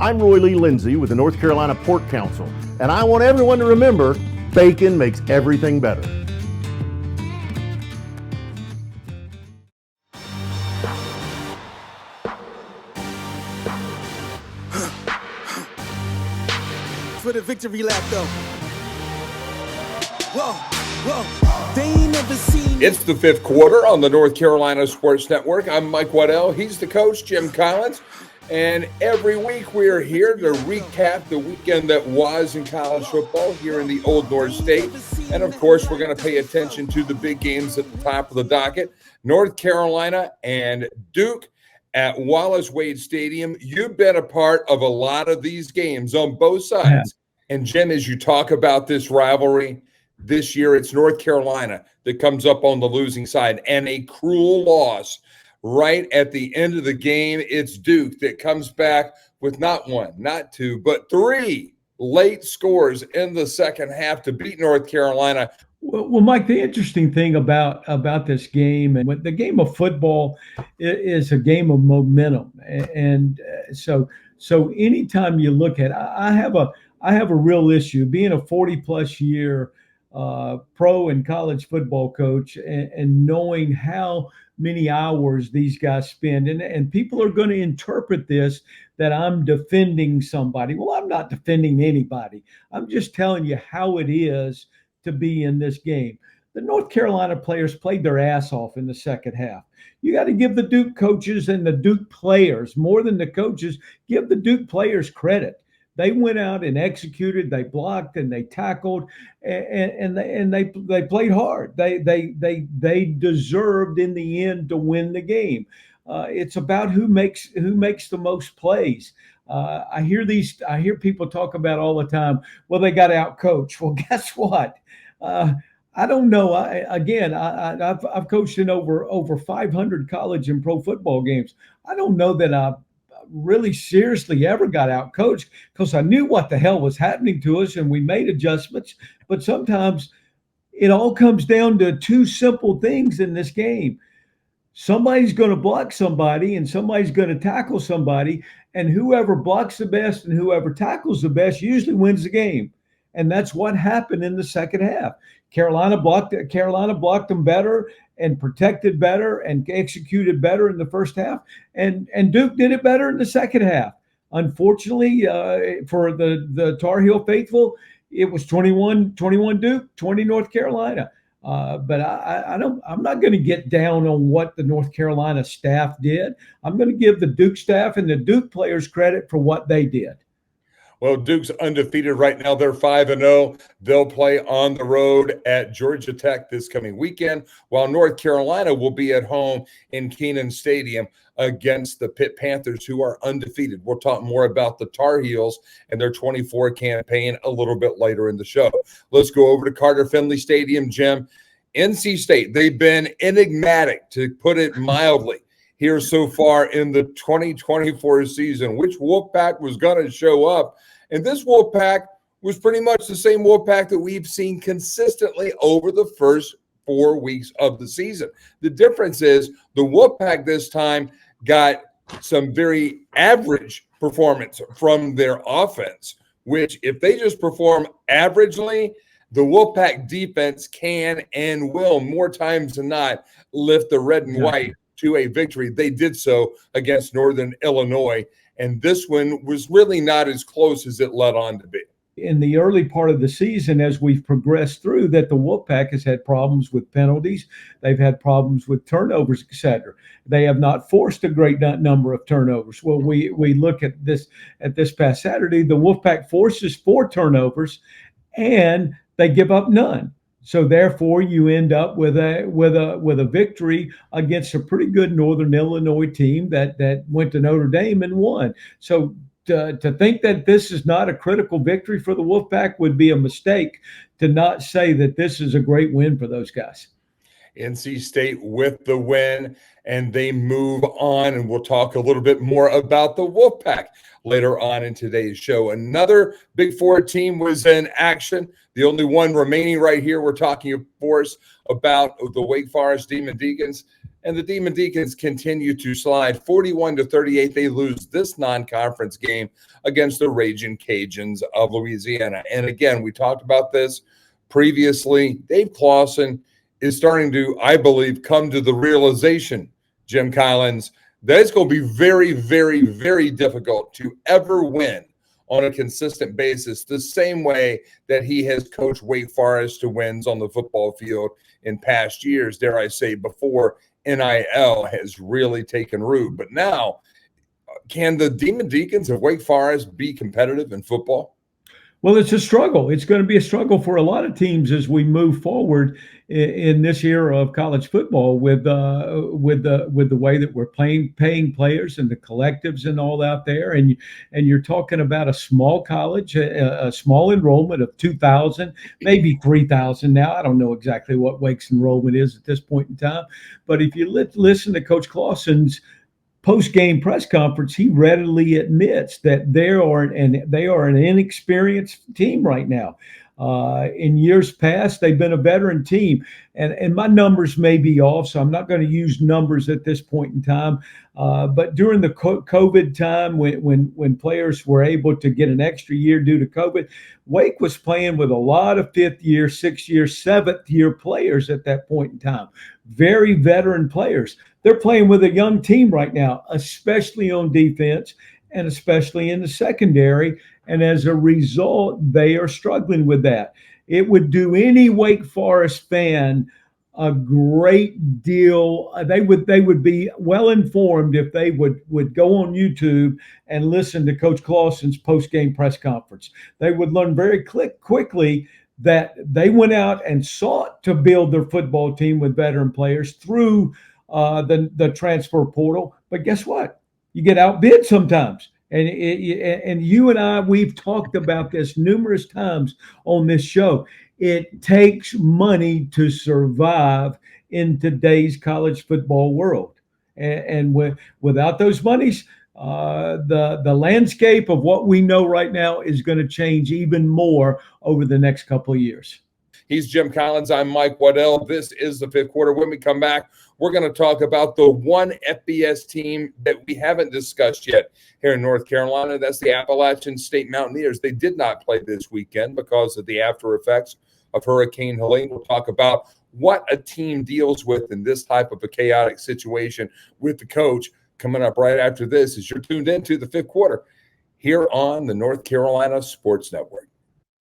I'm Roy Lee Lindsay with the North Carolina Pork Council, and I want everyone to remember bacon makes everything better. For the victory lap, though. Whoa, whoa, they ain't never seen. It's the fifth quarter on the North Carolina Sports Network. I'm Mike Waddell. He's the coach, Jim Collins. And every week we are here to recap the weekend that was in college football here in the Old North State. And, of course, we're going to pay attention to the big games at the top of the docket. North Carolina and Duke at Wallace Wade Stadium. You've been a part of a lot of these games on both sides. Yeah. And, Jim, as you talk about this rivalry, this year it's North Carolina that comes up on the losing side, and a cruel loss. Right at the end of the game, it's Duke that comes back with not one, not two, but three late scores in the second half to beat North Carolina. Well, Mike, the interesting thing about this game, and the game of football is a game of momentum, and so anytime you look at, I have a real issue being a 40+ year pro and college football coach, and knowing how many hours these guys spend, and people are going to interpret this that I'm defending somebody. Well, I'm not defending anybody. I'm just telling you how it is to be in this game. The North Carolina players played their ass off in the second half. You got to give the Duke coaches and the Duke players, more than the coaches, give the Duke players credit. They went out and executed. They blocked and they tackled, and they played hard. They deserved in the end to win the game. It's about who makes the most plays. I hear people talk about all the time. Well, they got out coached. Well, guess what? I don't know. I've coached in over 500 college and pro football games. I don't know that I really seriously ever got out coached, because I knew what the hell was happening to us and we made adjustments. But sometimes it all comes down to two simple things in this game. Somebody's going to block somebody and somebody's going to tackle somebody, and whoever blocks the best and whoever tackles the best usually wins the game. And that's what happened in the second half. Carolina blocked them better and protected better and executed better in the first half. And Duke did it better in the second half. Unfortunately, for the Tar Heel faithful, it was 21 Duke, 20 North Carolina. But I'm not going to get down on what the North Carolina staff did. I'm going to give the Duke staff and the Duke players credit for what they did. Well, Duke's undefeated right now. They're 5-0. They'll play on the road at Georgia Tech this coming weekend, while North Carolina will be at home in Kenan Stadium against the Pitt Panthers, who are undefeated. We'll talk more about the Tar Heels and their 24 campaign a little bit later in the show. Let's go over to Carter Finley Stadium, Jim. NC State, they've been enigmatic, to put it mildly, here so far in the 2024 season. Which Wolfpack was going to show up? And this Wolfpack was pretty much the same Wolfpack that we've seen consistently over the first 4 weeks of the season. The difference is the Wolfpack this time got some very average performance from their offense, which if they just perform averagely, the Wolfpack defense can and will more times than not lift the red and white to a victory. They did so against Northern Illinois, and this one was really not as close as it led on to be. In the early part of the season, as we've progressed through, that the Wolfpack has had problems with penalties. They've had problems with turnovers, etc. They have not forced a great number of turnovers. Well, we look at this past Saturday, the Wolfpack forces 4 turnovers, and they give up none. So therefore, you end up with a victory against a pretty good Northern Illinois team that went to Notre Dame and won. So to think that this is not a critical victory for the Wolfpack would be a mistake, to not say that this is a great win for those guys. NC State with the win, and they move on, and we'll talk a little bit more about the Wolfpack later on in today's show. Another Big Four team was in action. The only one remaining right here, we're talking, of course, about the Wake Forest Demon Deacons. and the Demon Deacons continue to slide 41-38. They lose this non-conference game against the Raging Cajuns of Louisiana. And again, we talked about this previously. Dave Clawson is starting to, I believe, come to the realization, Jim Collins, that it's going to be very, very, very difficult to ever win on a consistent basis, the same way that he has coached Wake Forest to wins on the football field in past years, dare I say, before NIL has really taken root. But now, can the Demon Deacons of Wake Forest be competitive in football? Well, it's a struggle. It's going to be a struggle for a lot of teams as we move forward in this era of college football with the way that we're paying players and the collectives and all out there. And you're talking about a small college, a small enrollment of 2,000, maybe 3,000 now. I don't know exactly what Wake's enrollment is at this point in time. But if you listen to Coach Clawson's post-game press conference, he readily admits that they are an inexperienced team right now. In years past, they've been a veteran team, and my numbers may be off, so I'm not going to use numbers at this point in time. But during the COVID time, when players were able to get an extra year due to COVID, Wake was playing with a lot of fifth-year, sixth-year, seventh-year players at that point in time. Very veteran players. They're playing with a young team right now, especially on defense and especially in the secondary. And as a result, they are struggling with that. It would do any Wake Forest fan a great deal. They would be well informed if they would go on YouTube and listen to Coach Clawson's post-game press conference. They would learn very quickly that they went out and sought to build their football team with veteran players through the transfer portal. But guess what? You get outbid sometimes. And you and I, we've talked about this numerous times on this show. It takes money to survive in today's college football world. And without those monies, the landscape of what we know right now is going to change even more over the next couple of years. He's Jim Collins. I'm Mike Waddell. This is the fifth quarter. When we come back, we're going to talk about the one FBS team that we haven't discussed yet here in North Carolina. That's the Appalachian State Mountaineers. They did not play this weekend because of the after effects of Hurricane Helene. We'll talk about what a team deals with in this type of a chaotic situation with the coach coming up right after this as you're tuned into the fifth quarter here on the North Carolina Sports Network.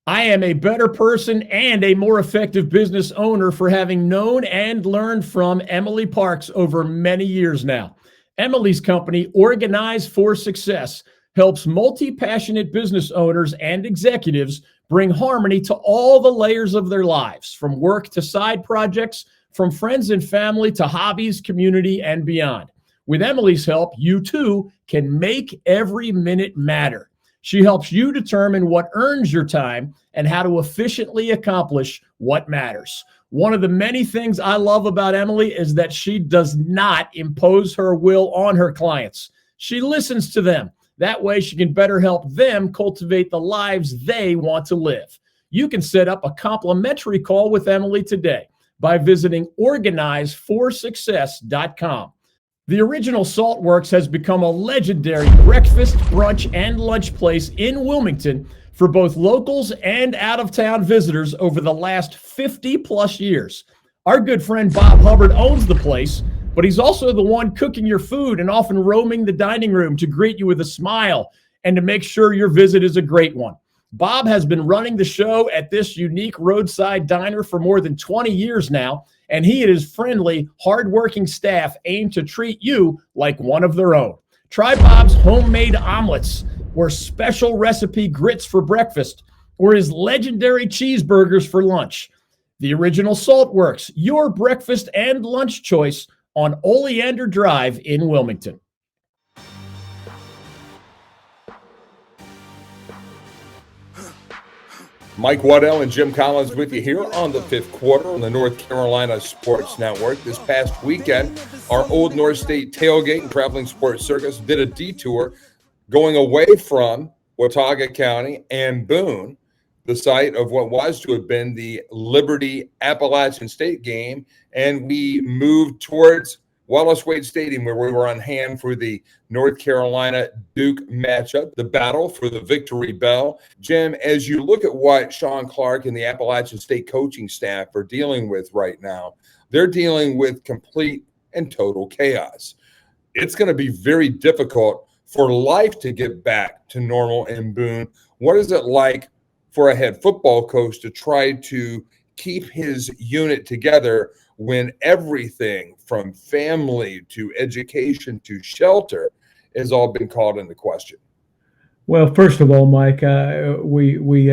I am a better person and a more effective business owner for having known and learned from Emily Parks over many years now. Emily's company, Organize for Success, helps multi-passionate business owners and executives bring harmony to all the layers of their lives, from work to side projects, from friends and family to hobbies, community, and beyond. With Emily's help, you too can make every minute matter. She helps you determine what earns your time and how to efficiently accomplish what matters. One of the many things I love about Emily is that she does not impose her will on her clients. She listens to them. That way she can better help them cultivate the lives they want to live. You can set up a complimentary call with Emily today by visiting organizeforsuccess.com. The Original Salt Works has become a legendary breakfast, brunch, and lunch place in Wilmington for both locals and out-of-town visitors over the last 50-plus years. Our good friend Bob Hubbard owns the place, but he's also the one cooking your food and often roaming the dining room to greet you with a smile and to make sure your visit is a great one. Bob has been running the show at this unique roadside diner for more than 20 years now, and he and his friendly, hardworking staff aim to treat you like one of their own. Try Bob's homemade omelets, or special recipe grits for breakfast, or his legendary cheeseburgers for lunch. The Original Salt Works, your breakfast and lunch choice on Oleander Drive in Wilmington. Mike Waddell and Jim Collins with you here on the fifth quarter on the North Carolina Sports Network. This past weekend, our Old North State Tailgate and Traveling Sports Circus did a detour going away from Watauga County and Boone, the site of what was to have been the Liberty Appalachian State game, and we moved towards Wallace Wade Stadium, where we were on hand for the North Carolina Duke matchup, the battle for the victory bell. Jim, as you look at what Sean Clark and the Appalachian State coaching staff are dealing with right now, they're dealing with complete and total chaos. It's going to be very difficult for life to get back to normal in Boone. What is it like for a head football coach to try to keep his unit together when everything from family to education to shelter has all been called into question? Well, first of all, Mike, we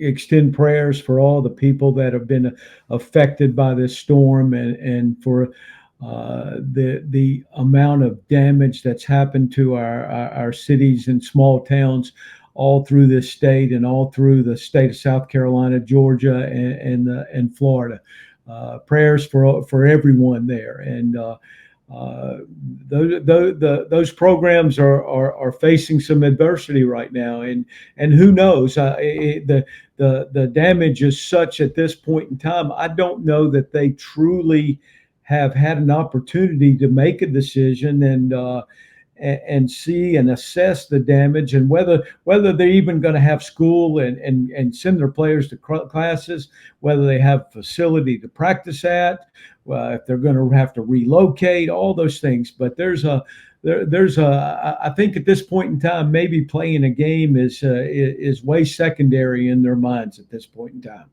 extend prayers for all the people that have been affected by this storm, and for the amount of damage that's happened to our cities and small towns all through this state and all through the state of South Carolina, Georgia, and Florida. Prayers for everyone there, and those programs are facing some adversity right now, and who knows? The damage is such at this point in time. I don't know that they truly have had an opportunity to make a decision and see and assess the damage, and whether they're even going to have school and send their players to classes, whether they have facility to practice at, if they're going to have to relocate, all those things. But I think at this point in time, maybe playing a game is way secondary in their minds at this point in time.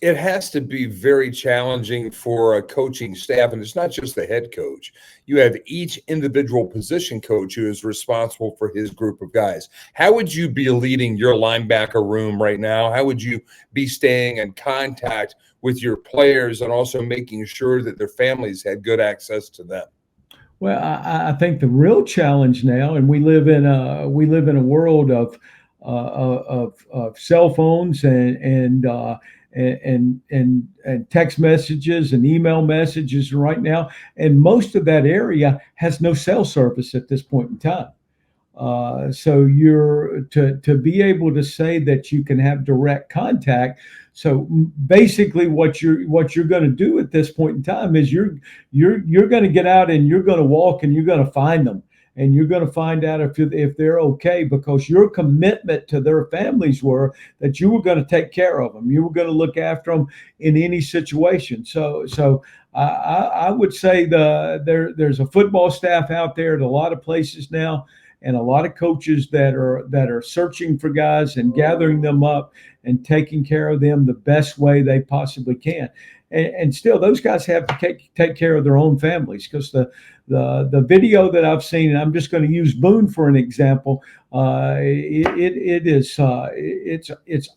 It has to be very challenging for a coaching staff, and it's not just the head coach. You have each individual position coach who is responsible for his group of guys. How would you be leading your linebacker room right now? How would you be staying in contact with your players and also making sure that their families had good access to them? Well, I think the real challenge now, and we live in a world of cell phones and text messages and email messages right now, and most of that area has no cell service at this point in time. So you're to be able to say that you can have direct contact. So basically, what you're going to do at this point in time is you're going to get out and you're going to walk and you're going to find them. And you're going to find out if they're okay, because your commitment to their families were that you were going to take care of them. You were going to look after them in any situation. So I would say there's a football staff out there at a lot of places now, and a lot of coaches that are searching for guys and gathering them up and taking care of them the best way they possibly can. And still, those guys have to take care of their own families, because the video that I've seen, and I'm just going to use Boone for an example, it's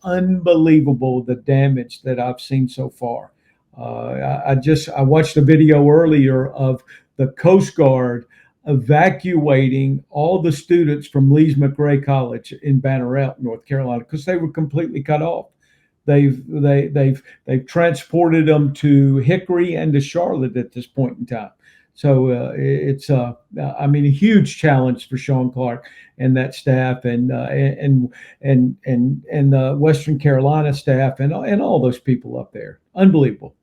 unbelievable the damage that I've seen so far. I watched a video earlier of the Coast Guard evacuating all the students from Lees-McRae College in Banner Elk, North Carolina, because they were completely cut off. They've transported them to Hickory and to Charlotte at this point in time. So it's a huge challenge for Sean Clark and that staff, and the Western Carolina staff and all those people up there. Unbelievable.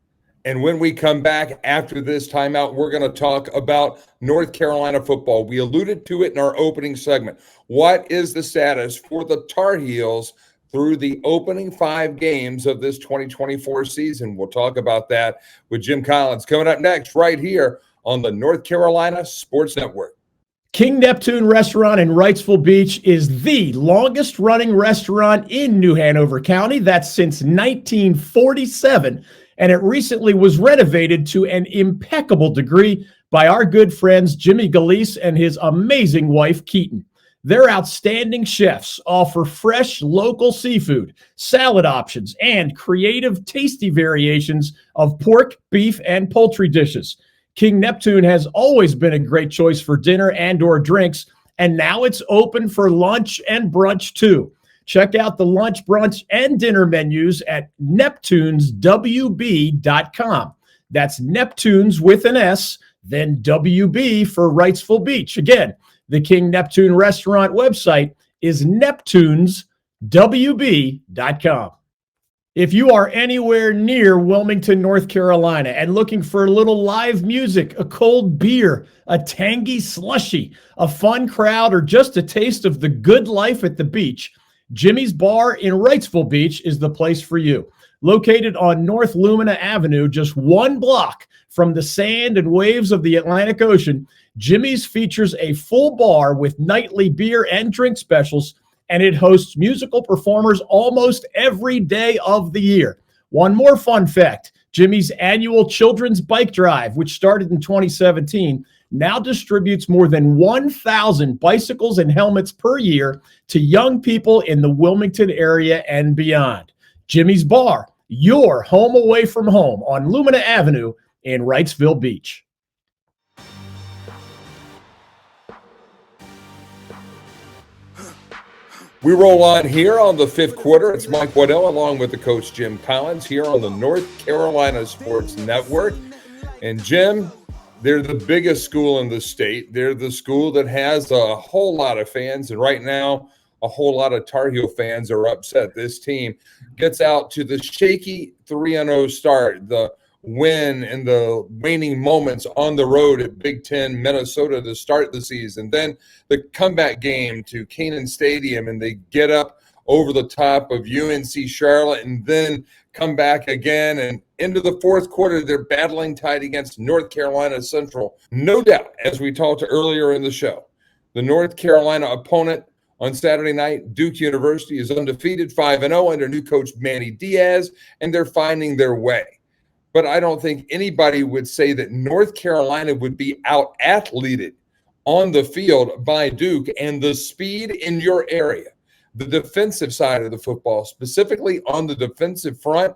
And when we come back after this timeout, we're going to talk about North Carolina football. We alluded to it in our opening segment. What is the status for the Tar Heels through the opening 5 games of this 2024 season? We'll talk about that with Jim Collins coming up next right here on the North Carolina Sports Network. King Neptune Restaurant in Wrightsville Beach is the longest running restaurant in New Hanover County. That's since 1947. And it recently was renovated to an impeccable degree by our good friends Jimmy Galeese and his amazing wife, Keaton. Their outstanding chefs offer fresh local seafood, salad options, and creative, tasty variations of pork, beef, and poultry dishes. King Neptune has always been a great choice for dinner and/or drinks, and now it's open for lunch and brunch too. Check out the lunch, brunch, and dinner menus at neptuneswb.com. That's Neptunes with an S, then WB for Wrightsville Beach. Again, the King Neptune Restaurant website is neptuneswb.com. If you are anywhere near Wilmington, North Carolina, and looking for a little live music, a cold beer, a tangy slushy, a fun crowd, or just a taste of the good life at the beach, Jimmy's Bar in Wrightsville Beach is the place for you. Located on North Lumina Avenue, just 1 block from the sand and waves of the Atlantic Ocean, Jimmy's features a full bar with nightly beer and drink specials, and it hosts musical performers almost every day of the year. One more fun fact, Jimmy's annual Children's Bike Drive, which started in 2017, now distributes more than 1,000 bicycles and helmets per year to young people in the Wilmington area and beyond. Jimmy's Bar, your home away from home on Lumina Avenue in Wrightsville Beach. We roll on here on the 5th quarter. It's Mike Waddell along with the coach Jim Collins here on the North Carolina Sports Network. And Jim, they're the biggest school in the state. They're the school that has a whole lot of fans. And right now, a whole lot of Tar Heel fans are upset. This team gets out to the shaky 3-0 start, the win in the waning moments on the road at Big Ten, Minnesota to start the season. Then the comeback game to Kenan Stadium, and they get up over the top of UNC Charlotte and then come back again. And into the 4th quarter, they're battling tight against North Carolina Central. No doubt, as we talked earlier in the show, the North Carolina opponent on Saturday night, Duke University, is undefeated 5-0 under new coach Manny Diaz, and they're finding their way. But I don't think anybody would say that North Carolina would be out-athleted on the field by Duke, and the speed in your area, the defensive side of the football, specifically on the defensive front,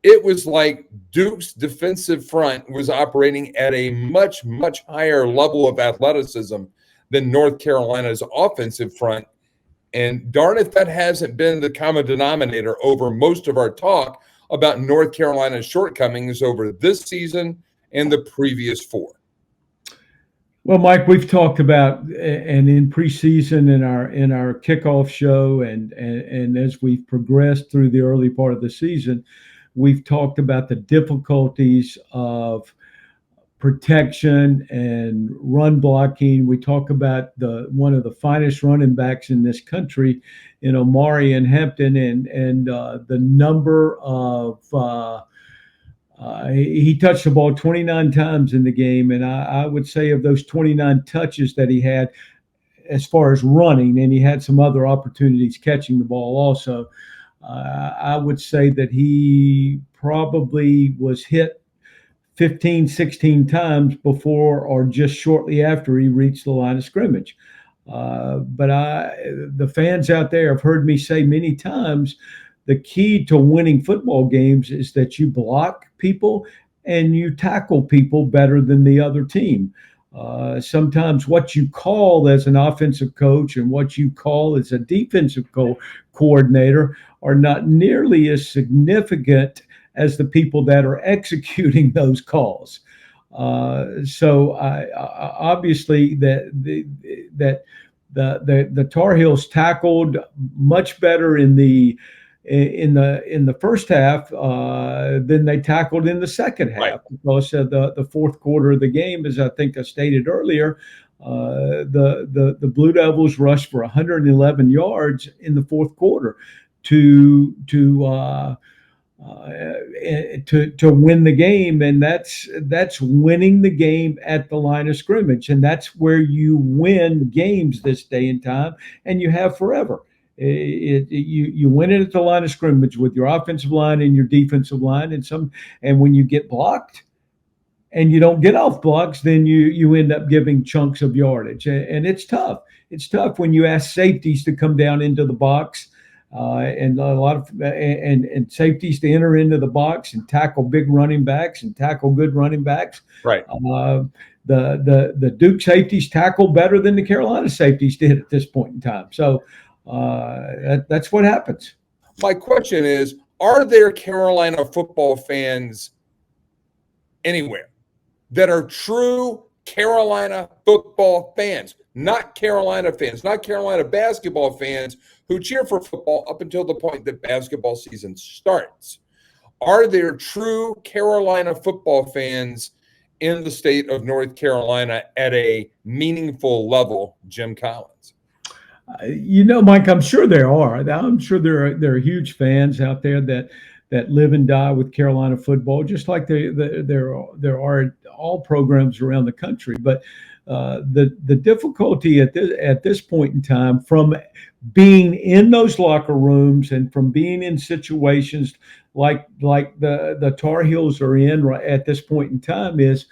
it was like Duke's defensive front was operating at a much, much higher level of athleticism than North Carolina's offensive front. And darn if that hasn't been the common denominator over most of our talk about North Carolina's shortcomings over this season and the previous 4. Well, Mike, we've talked about, and in preseason in our kickoff show, and as we've progressed through the early part of the season, we've talked about the difficulties of protection and run blocking. We talk about one of the finest running backs in this country, in Omari and Hampton, and the number of he touched the ball 29 times in the game, and I would say of those 29 touches that he had, as far as running, and he had some other opportunities catching the ball also, I would say that he probably was hit 15, 16 times before or just shortly after he reached the line of scrimmage. But the fans out there have heard me say many times, the key to winning football games is that you block people and you tackle people better than the other team. Sometimes what you call as an offensive coach and what you call as a defensive coordinator are not nearly as significant as the people that are executing those calls. So obviously the Tar Heels tackled much better in the first half than they tackled in the second half, right? Because the 4th quarter of the game, as I think I stated earlier, the Blue Devils rushed for 111 yards in the 4th quarter to win the game, and that's winning the game at the line of scrimmage, and that's where you win games this day and time, and you have forever. You win it at the line of scrimmage with your offensive line and your defensive line, and when you get blocked and you don't get off blocks, then you end up giving chunks of yardage, and it's tough. It's tough when you ask safeties to come down into the box. And a lot of and safeties to enter into the box and tackle big running backs and tackle good running backs. Right. The Duke safeties tackle better than the Carolina safeties did at this point in time. So that's what happens. My question is, are there Carolina football fans anywhere that are true Carolina football fans? not Carolina fans, not Carolina basketball fans who cheer for football up until the point that basketball season starts. Are there true Carolina football fans in the state of North Carolina at a meaningful level, Jim Collins? Mike, I'm sure there are. I'm sure there are huge fans out there that live and die with Carolina football, just like there are all programs around the country. But the difficulty at this point in time, from being in those locker rooms and from being in situations like the Tar Heels are in right at this point in time, is,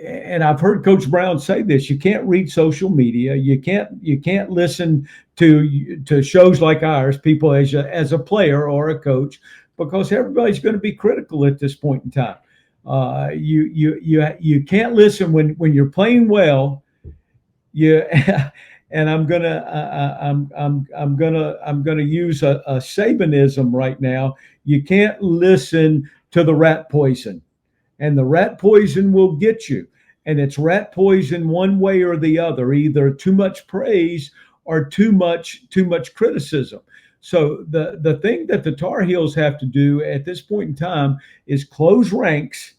and I've heard Coach Brown say this: you can't read social media, you can't listen to shows like ours, people as a player or a coach, because everybody's going to be critical at this point in time. You can't listen when you're playing well. And I'm gonna use a Sabanism right now. You can't listen to the rat poison, and the rat poison will get you. And it's rat poison one way or the other, either too much praise or too much criticism. So the thing that the Tar Heels have to do at this point in time is close ranks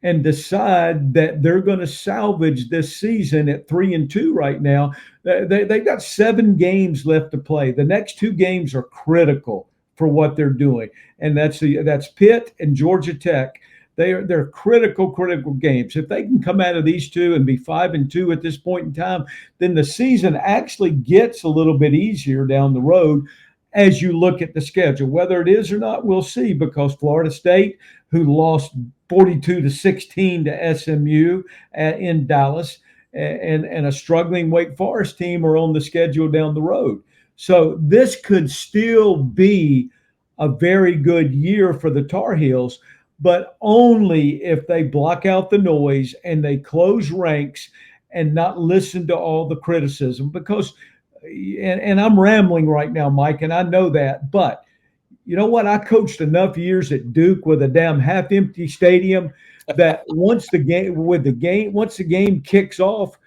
and decide that they're going to salvage this season at 3-2 right now. They've got 7 games left to play. The next 2 games are critical for what they're doing, and that's Pitt and Georgia Tech. They're critical games. If they can come out of these 2 and be 5-2 at this point in time, then the season actually gets a little bit easier down the road as you look at the schedule. Whether it is or not, we'll see, because Florida State, who lost 42-16 to SMU in Dallas, and a struggling Wake Forest team are on the schedule down the road. So this could still be a very good year for the Tar Heels, but only if they block out the noise and they close ranks and not listen to all the criticism. Because, and I'm rambling right now, Mike, and I know that, but you know what? I coached enough years at Duke with a damn half-empty stadium that once the game kicks off,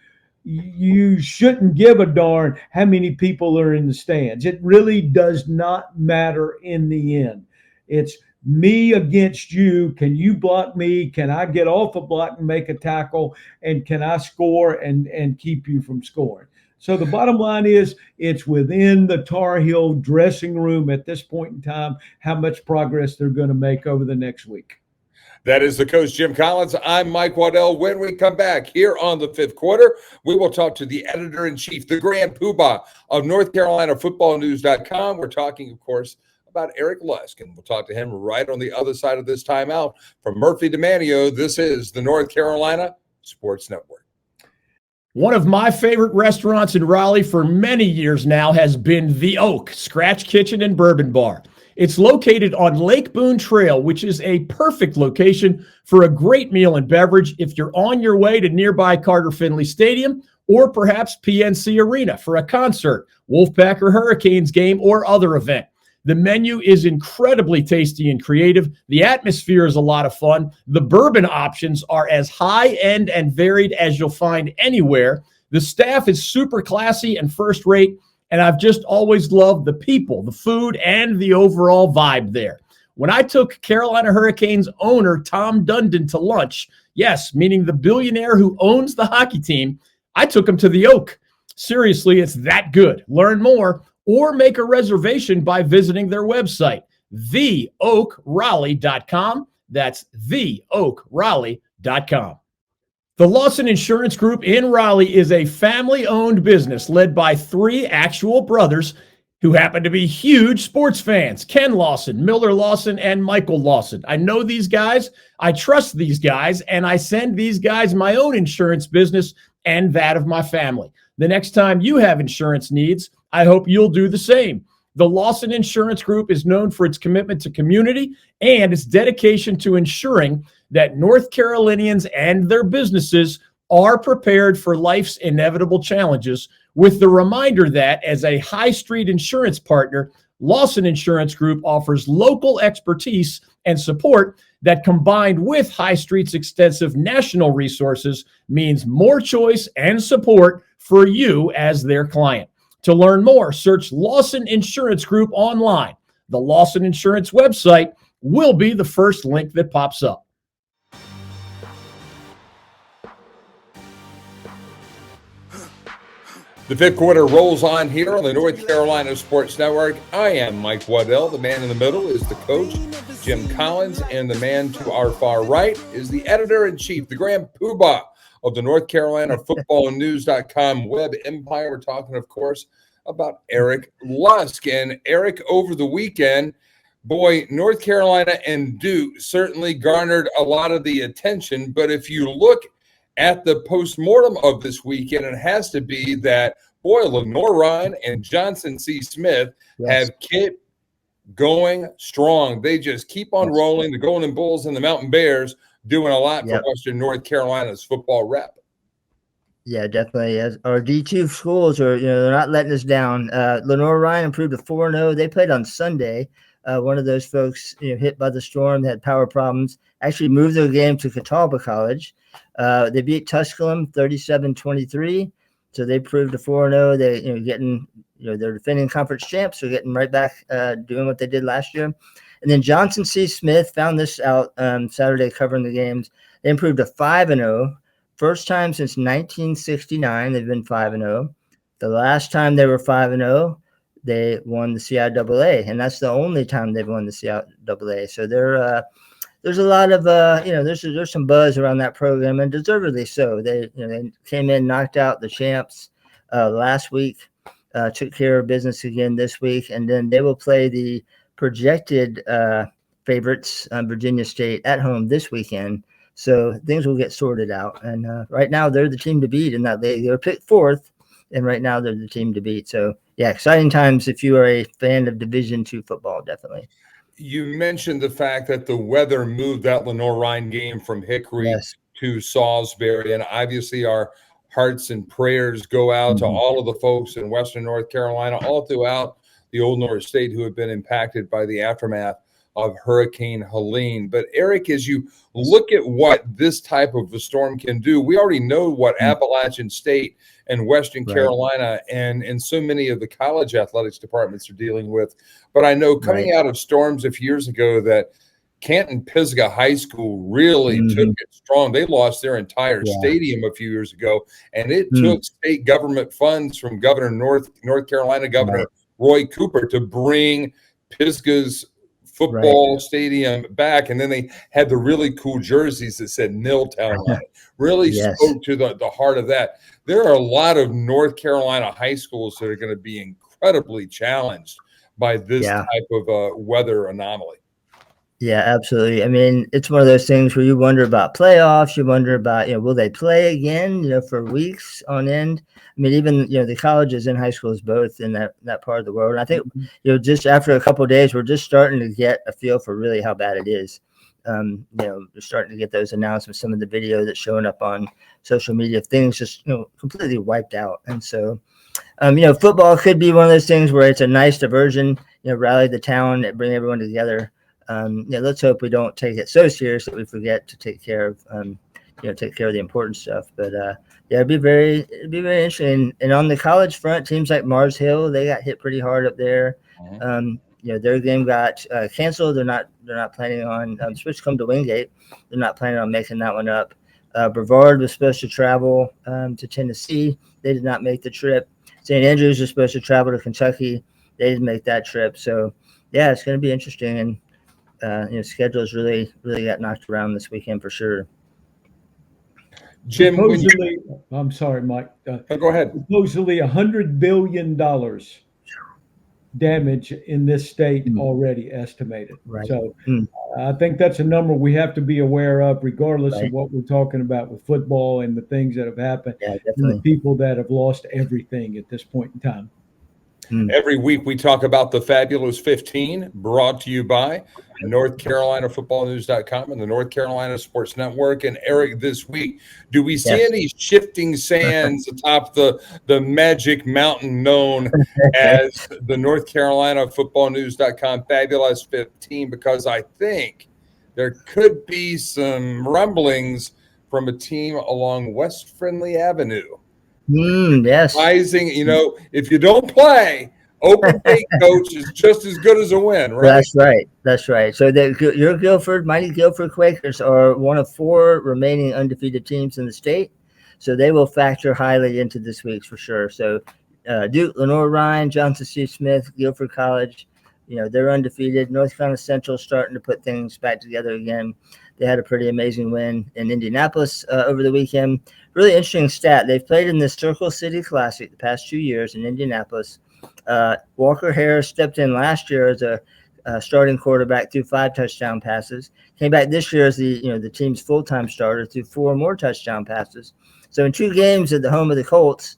you shouldn't give a darn how many people are in the stands. It really does not matter in the end. It's me against you. Can you block me? Can I get off a block and make a tackle? And can I score and keep you from scoring? So the bottom line is, it's within the Tar Heel dressing room at this point in time how much progress they're going to make over the next week. That is the coach, Jim Collins. I'm Mike Waddell. When we come back here on the 5th quarter, we will talk to the editor-in-chief, the grand poobah of North Carolina footballnews.com. We're talking, of course, about Eric Lusk, and we'll talk to him right on the other side of this timeout. From Murphy to Manio, this is the North Carolina Sports Network. One of my favorite restaurants in Raleigh for many years now has been The Oak Scratch Kitchen and Bourbon Bar. It's located on Lake Boone Trail, which is a perfect location for a great meal and beverage if you're on your way to nearby Carter Finley Stadium or perhaps PNC Arena for a concert, Wolfpack or Hurricanes game, or other event. The menu is incredibly tasty and creative. The atmosphere is a lot of fun. The bourbon options are as high-end and varied as you'll find anywhere. The staff is super classy and first-rate, and I've just always loved the people, the food, and the overall vibe there. When I took Carolina Hurricanes owner Tom Dundon to lunch, yes, meaning the billionaire who owns the hockey team, I took him to The Oak. Seriously, it's that good. Learn more or make a reservation by visiting their website, theoakraleigh.com. That's theoakraleigh.com. The Lawson Insurance Group in Raleigh is a family-owned business led by 3 actual brothers who happen to be huge sports fans: Ken Lawson, Miller Lawson, and Michael Lawson. I know these guys, I trust these guys, and I send these guys my own insurance business and that of my family. The next time you have insurance needs, I hope you'll do the same. The Lawson Insurance Group is known for its commitment to community and its dedication to ensuring that North Carolinians and their businesses are prepared for life's inevitable challenges, with the reminder that as a high street insurance partner, Lawson Insurance Group offers local expertise and support that, combined with High Street's extensive national resources, means more choice and support for you as their client. To learn more, search Lawson Insurance Group online. The Lawson Insurance website will be the first link that pops up. The fifth quarter rolls on here on the North Carolina Sports Network. I am Mike Waddell. The man in the middle is the coach, Jim Collins, and the man to our far right is the editor-in-chief, the grand poobah of the North Carolina Football News.com web empire. We're talking, of course, about Eric Lusk. And Eric, over the weekend, boy, North Carolina and Duke certainly garnered a lot of the attention. But if you look at the postmortem of this weekend, it has to be that, boy, Lenoir-Rhyne and Johnson C. Smith have kept going strong. They just keep on rolling. The Golden Bulls and the Mountain Bears doing a lot for Western North Carolina's football rep. Yeah, definitely. As our D2 schools are, they're not letting us down. Lenoir-Rhyne improved to 4-0. They played on Sunday. One of those folks, hit by the storm, had power problems, actually moved their game to Catawba College. They beat Tusculum 37-23. So they proved to 4-0. They, getting, they're defending conference champs. They're getting right back, doing what they did last year. And then Johnson C. Smith found this out Saturday covering the games. They improved to 5-0. First time since 1969 they've been 5-0. The last time they were 5-0, they won the CIAA, and that's the only time they've won the CIAA. So there's a lot of there's some buzz around that program, and deservedly so. They came in, knocked out the champs last week, took care of business again this week, and then they will play the projected favorites, Virginia State, at home this weekend. So things will get sorted out. And right now they're the team to beat in that league. They were picked fourth, and right now they're the team to beat. So yeah, exciting times if you are a fan of Division II football, definitely. You mentioned the fact that the weather moved that Lenoir-Rhyne game from Hickory to Salisbury, and obviously our hearts and prayers go out to all of the folks in Western North Carolina, all throughout the Old North State who have been impacted by the aftermath of Hurricane Helene. But Eric, as you look at what this type of a storm can do, we already know what Appalachian State and Western Carolina and so many of the college athletics departments are dealing with. But I know coming out of storms a few years ago that Canton-Pisgah High School really took it strong. They lost their entire stadium a few years ago, and it took state government funds from North Carolina Governor Roy Cooper to bring Pisgah's football stadium back. And then they had the really cool jerseys that said Milltown on it. Really spoke to the heart of that. There are a lot of North Carolina high schools that are going to be incredibly challenged by this type of weather anomaly. Yeah, absolutely. I mean, it's one of those things where you wonder about playoffs. You wonder about, will they play again, for weeks on end? I mean, even, the colleges and high schools both in that part of the world. And I think, just after a couple of days, we're just starting to get a feel for really how bad it is. We're starting to get those announcements, some of the video that's showing up on social media, things just, completely wiped out. And so, football could be one of those things where it's a nice diversion, rally the town, bring everyone together. Let's hope we don't take it so serious that we forget to take care of the important stuff. But it'd be very interesting. And on the college front, teams like Mars Hill, they got hit pretty hard up there. Their game got canceled. They're not planning on switch come to Wingate. They're not planning on making that one up. Brevard was supposed to travel to Tennessee. They did not make the trip. St. Andrews was supposed to travel to Kentucky. They didn't make that trip. So yeah, it's going to be interesting. And schedules really got knocked around this weekend for sure. Jim, I'm sorry, Mike. Go ahead. Supposedly $100 billion damage in this state already estimated. So I think that's a number we have to be aware of, regardless of what we're talking about with football and the things that have happened, and the people that have lost everything at this point in time. Every week we talk about the Fabulous 15, brought to you by North Carolina Football News.com and the North Carolina Sports Network. And Eric, this week, do we see any shifting sands atop the magic mountain known as the North Carolina Football News.com Fabulous 15? Because I think there could be some rumblings from a team along West Friendly Avenue. Yes. Rising, if you don't play, open gate coach is just as good as a win, right? That's right. That's right. So your Mighty Guilford Quakers are one of 4 remaining undefeated teams in the state. So they will factor highly into this week's for sure. So Duke, Lenoir-Rhyne, Johnson C. Smith, Guilford College, they're undefeated. North Carolina Central starting to put things back together again. They had a pretty amazing win in Indianapolis over the weekend. Really interesting stat. They've played in the Circle City Classic the past 2 years in Indianapolis. Walker Harris stepped in last year as a starting quarterback through 5 touchdown passes. Came back this year as the team's full-time starter through 4 more touchdown passes. So in 2 games at the home of the Colts,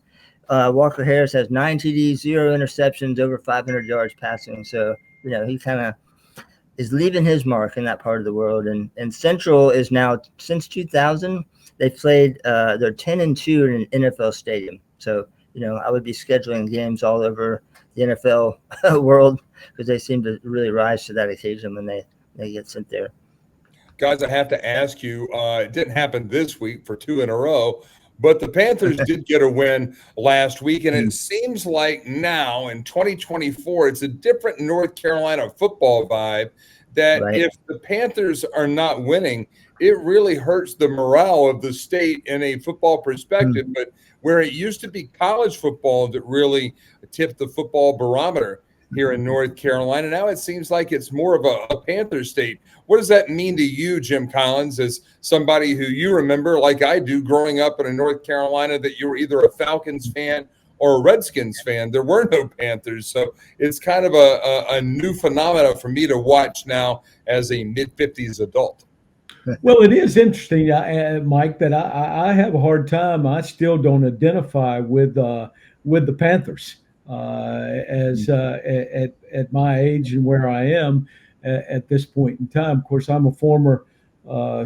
Walker Harris has 9 TDs, 0 interceptions, over 500 yards passing. So he kind of is leaving his mark in that part of the world. And Central is now, since 2000, they've played, they're 10-2 in an NFL stadium. So, I would be scheduling games all over the NFL world because they seem to really rise to that occasion when they get sent there. Guys, I have to ask you, it didn't happen this week for 2 in a row, but the Panthers did get a win last week, and it seems like now in 2024, it's a different North Carolina football vibe that if the Panthers are not winning, it really hurts the morale of the state in a football perspective. But where it used to be college football that really tipped the football barometer here in North Carolina, now it seems like it's more of a Panther state. What does that mean to you, Jim Collins, as somebody who you remember, like I do, growing up in North Carolina, that you were either a Falcons fan or a Redskins fan? There were no Panthers. So it's kind of a new phenomena for me to watch now as a mid-50s adult. Well, it is interesting, Mike, that I have a hard time. I still don't identify with the Panthers at my age and where I am at this point in time. Of course, I'm a former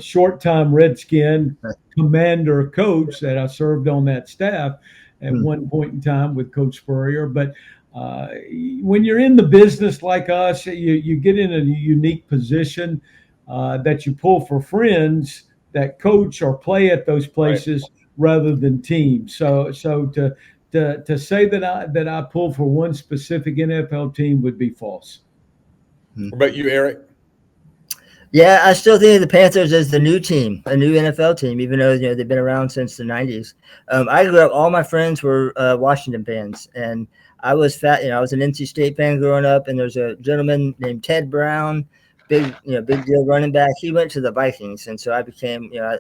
short-time Redskin commander coach that I served on that staff at one point in time with Coach Spurrier. But when you're in the business like us, you get in a unique position that you pull for friends that coach or play at those places rather than teams. So to say that I pull for one specific NFL team would be false. What about you, Eric? Yeah, I still think of the Panthers as the new team, a new NFL team, even though they've been around since the 90s. I grew up, all my friends were Washington fans, and I was I was an NC State fan growing up, and there's a gentleman named Ted Brown, big deal running back. He went to the Vikings, and so I became, I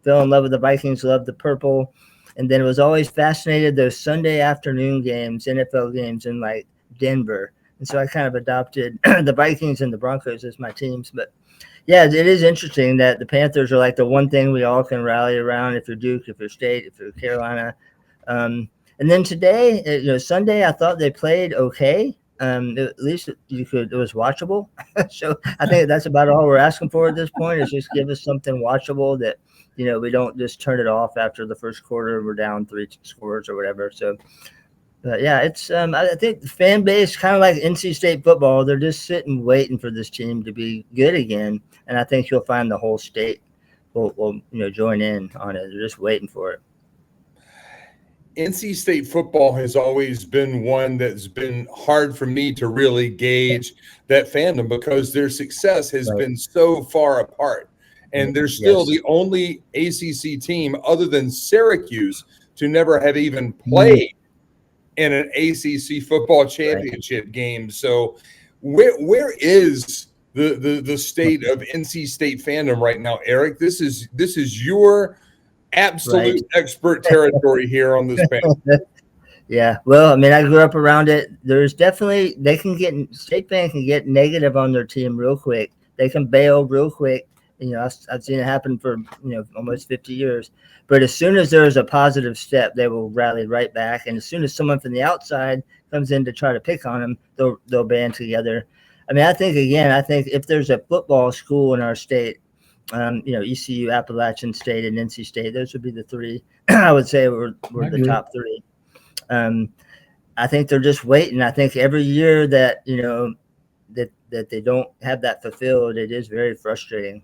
fell in love with the Vikings, loved the purple, and then was always fascinated those Sunday afternoon games, NFL games in like Denver. And so I kind of adopted the Vikings and the Broncos as my teams. But yeah, it is interesting that the Panthers are like the one thing we all can rally around. If you're Duke, if you're State, if you're Carolina. And then today, Sunday, I thought they played okay. At least it was watchable. So I think that's about all we're asking for at this point, is just give us something watchable that, we don't just turn it off after the first quarter. We're down 3 scores or whatever. So, but yeah, it's I think the fan base, kind of like NC State football, they're just sitting waiting for this team to be good again. And I think you'll find the whole state will join in on it. They're just waiting for it. NC State football has always been one that's been hard for me to really gauge that fandom, because their success has been so far apart. And they're still the only ACC team other than Syracuse to never have even played in an ACC football championship game. So where is the state of NC State fandom right now, Eric? This is your absolute expert territory here on this panel. Yeah, well, I mean, I grew up around it. There's definitely, State fans can get negative on their team real quick. They can bail real quick. I've seen it happen for almost 50 years. But as soon as there's a positive step, they will rally right back. And as soon as someone from the outside comes in to try to pick on them, they'll band together. I mean, I think if there's a football school in our state, ECU, Appalachian State, and NC State, those would be the 3. I would say were the top 3. I think they're just waiting. I think every year that that they don't have that fulfilled, it is very frustrating.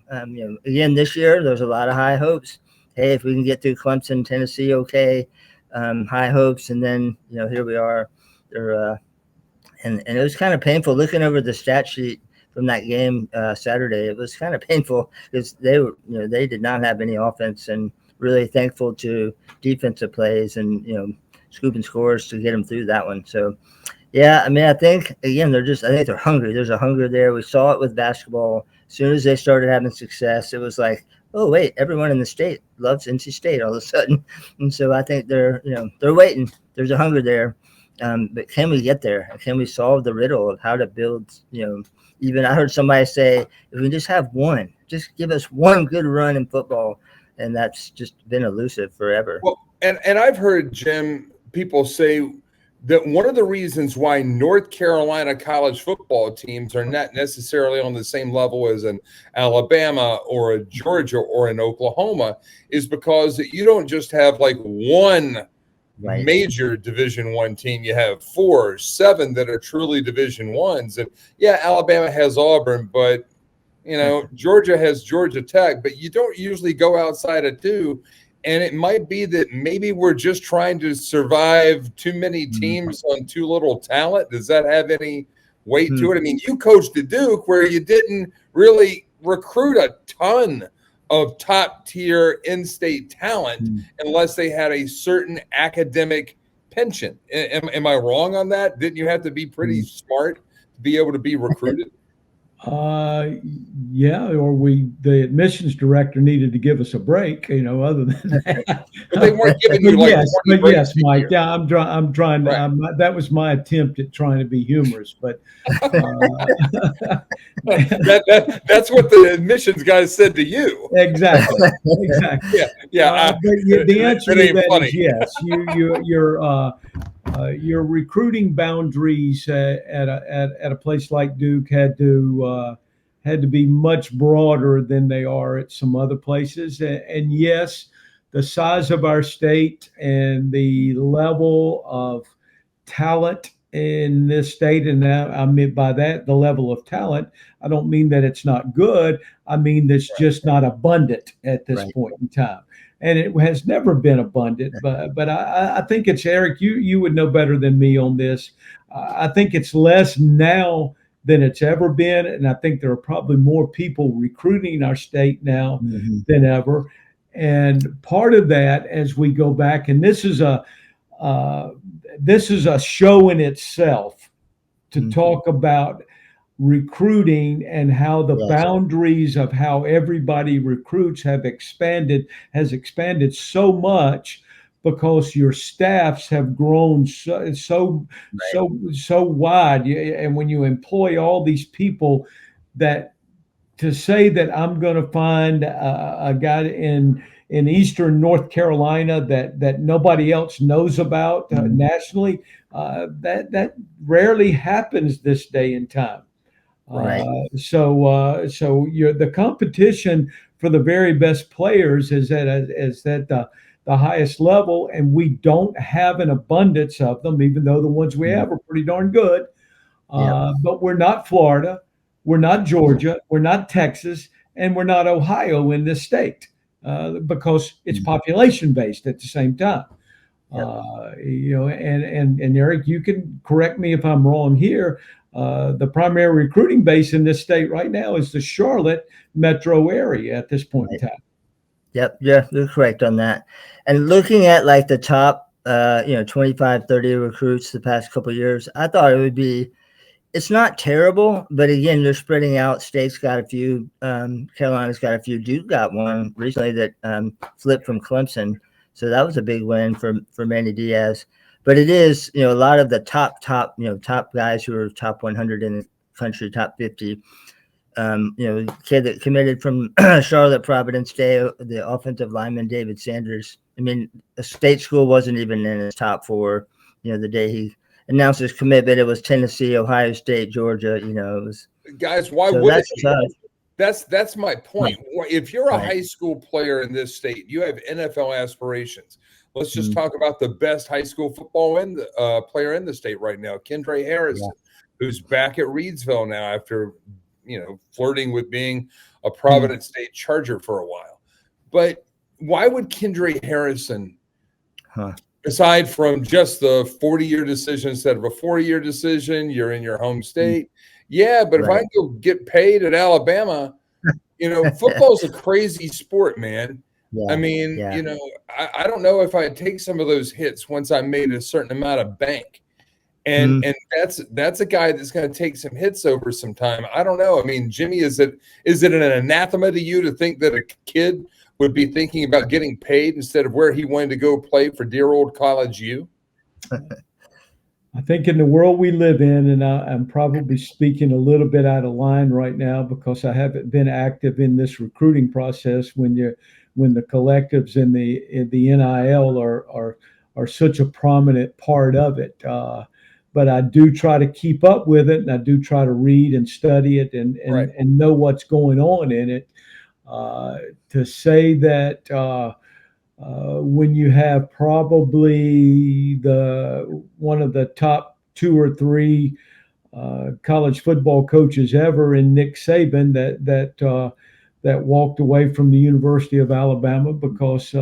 Again, this year there's a lot of high hopes. Hey, if we can get through Clemson, Tennessee, okay, high hopes, and then here we are. And it was kind of painful looking over the stat sheet from that game Saturday. It was kind of painful because they did not have any offense, and really thankful to defensive plays and scooping scores to get them through that one. So yeah, I mean, I think again I think they're hungry. There's a hunger there. We saw it with basketball. As soon as they started having success, it was like, oh wait, everyone in the state loves NC State all of a sudden. And so I think they're waiting. There's a hunger there. But can we get there? Can we solve the riddle of how to build, even I heard somebody say, if we just have one, just give us one good run in football. And that's just been elusive forever. Well, and I've heard, Jim, people say that one of the reasons why North Carolina college football teams are not necessarily on the same level as an Alabama or a Georgia or an Oklahoma is because you don't just have like one major Division I team. You have 4 or 7 that are truly Division I's. And yeah, Alabama has Auburn, but Georgia has Georgia Tech, but you don't usually go outside of 2. And it might be that maybe we're just trying to survive too many teams on too little talent. Does that have any weight to it? I mean, you coached at Duke where you didn't really recruit a ton of top-tier in-state talent unless they had a certain academic penchant. Am I wrong on that? Didn't you have to be pretty smart to be able to be recruited? Yeah, or the admissions director needed to give us a break, other than that. But they weren't giving you yes, Mike. Yeah, I'm trying to, that was my attempt at trying to be humorous, but that's what the admissions guys said to you. Exactly. Yeah. The answer to that funny. is yes. Your recruiting boundaries at a place like Duke had to be much broader than they are at some other places. And yes, the size of our state and the level of talent in this state, and I mean by that the level of talent, I don't mean that it's not good. I mean that's just not abundant at this point in time. And it has never been abundant, but I think it's, Eric, you would know better than me on this. I think it's less now than it's ever been, and I think there are probably more people recruiting our state now than ever. And part of that, as we go back, and this is a show in itself to talk about recruiting and how the boundaries of how everybody recruits has expanded so much because your staffs have grown so wide. And when you employ all these people, that to say that I'm going to find a guy in Eastern North Carolina that nobody else knows about nationally, that rarely happens this day and time. So the competition for the very best players is at the highest level, and we don't have an abundance of them, even though the ones we have are pretty darn good. But we're not Florida, we're not Georgia, we're not Texas, and we're not Ohio in this state because it's population based at the same time. And Eric, you can correct me if I'm wrong here. The primary recruiting base in this state right now is the Charlotte metro area at this point in time. Yep. Yeah, you're correct on that. And looking at like the top, 25, 30 recruits the past couple of years, I thought it would be, it's not terrible, but again, they're spreading out. State's got a few, Carolina's got a few. Duke got one recently that flipped from Clemson. So that was a big win for Manny Diaz. But it is, a lot of the top guys who are top 100 in the country, top 50. Kid that committed from Charlotte, Providence Day, the offensive lineman David Sanders. I mean, a state school wasn't even in his top 4. The day he announced his commitment, it was Tennessee, Ohio State, Georgia. It was. Guys, why would it? That's my point. If you're a high school player in this state, you have NFL aspirations. Let's just talk about the best high school football player in the state right now, Kendra Harrison, who's back at Reidsville now after, flirting with being a Providence State Charger for a while. But why would Kendra Harrison, aside from just the 40-year decision instead of a 4-year decision, you're in your home state? Yeah, but if I go get paid at Alabama, football's a crazy sport, man. Yeah, I mean, I don't know if I'd take some of those hits once I made a certain amount of bank. And that's a guy that's going to take some hits over some time. I don't know. I mean, Jimmy, is it an anathema to you to think that a kid would be thinking about getting paid instead of where he wanted to go play for dear old College U? I think in the world we live in, and I'm probably speaking a little bit out of line right now because I haven't been active in this recruiting process when the collectives and the NIL are such a prominent part of it. But I do try to keep up with it, and I do try to read and study it and know what's going on in it. To say that when you have probably one of the top 2 or 3 college football coaches ever in Nick Saban that walked away from the University of Alabama because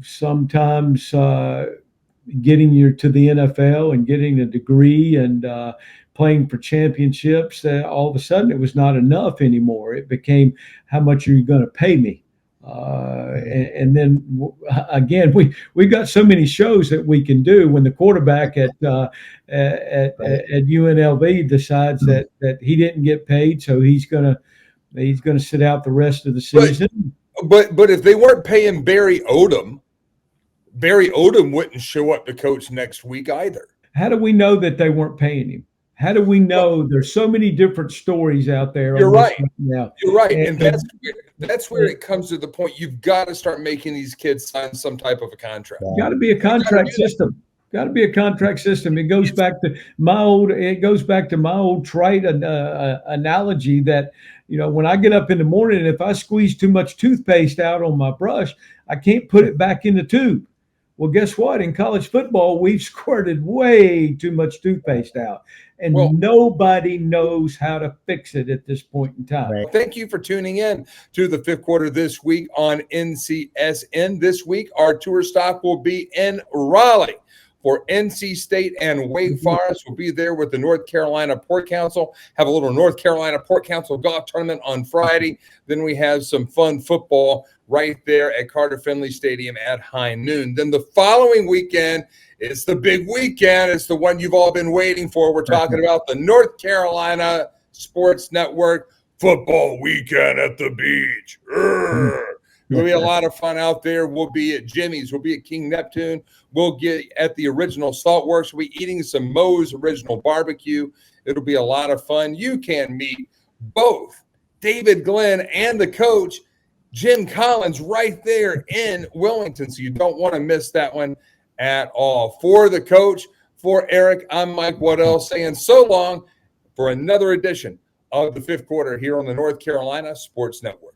sometimes getting you to the NFL and getting a degree and playing for championships, all of a sudden it was not enough anymore. It became, how much are you going to pay me? And then again, we've got so many shows that we can do when the quarterback at UNLV decides that he didn't get paid, so he's gonna sit out the rest of the season. But if they weren't paying Barry Odom wouldn't show up to coach next week either. How do we know that they weren't paying him? How do we know? There's so many different stories out there. You're right. You're right. And that's where it comes to the point. You've got to start making these kids sign some type of a contract. Got to be a contract system. Got to be a contract system. It goes back to my old trite analogy that, when I get up in the morning, and if I squeeze too much toothpaste out on my brush, I can't put it back in the tube. Well, guess what? In college football, we've squirted way too much toothpaste out, and nobody knows how to fix it at this point in time. Right. Thank you for tuning in to the 5th quarter this week on NCSN. This week, our tour stop will be in Raleigh for NC State and Wake Forest. We'll be there with the North Carolina Port Council, have a little North Carolina Port Council golf tournament on Friday. Then we have some fun football right there at Carter Finley Stadium at high noon. Then the following weekend, it's the big weekend. It's the one you've all been waiting for. We're talking about the North Carolina Sports Network football weekend at the beach. It'll be a lot of fun out there. We'll be at Jimmy's. We'll be at King Neptune. We'll get at the original Salt Works. We'll be eating some Moe's Original Barbecue. It'll be a lot of fun. You can meet both David Glenn and the coach, Jim Collins, right there in Wilmington. So you don't want to miss that one at all. For the coach, for Eric, I'm Mike Waddell saying so long for another edition of the 5th quarter here on the North Carolina Sports Network.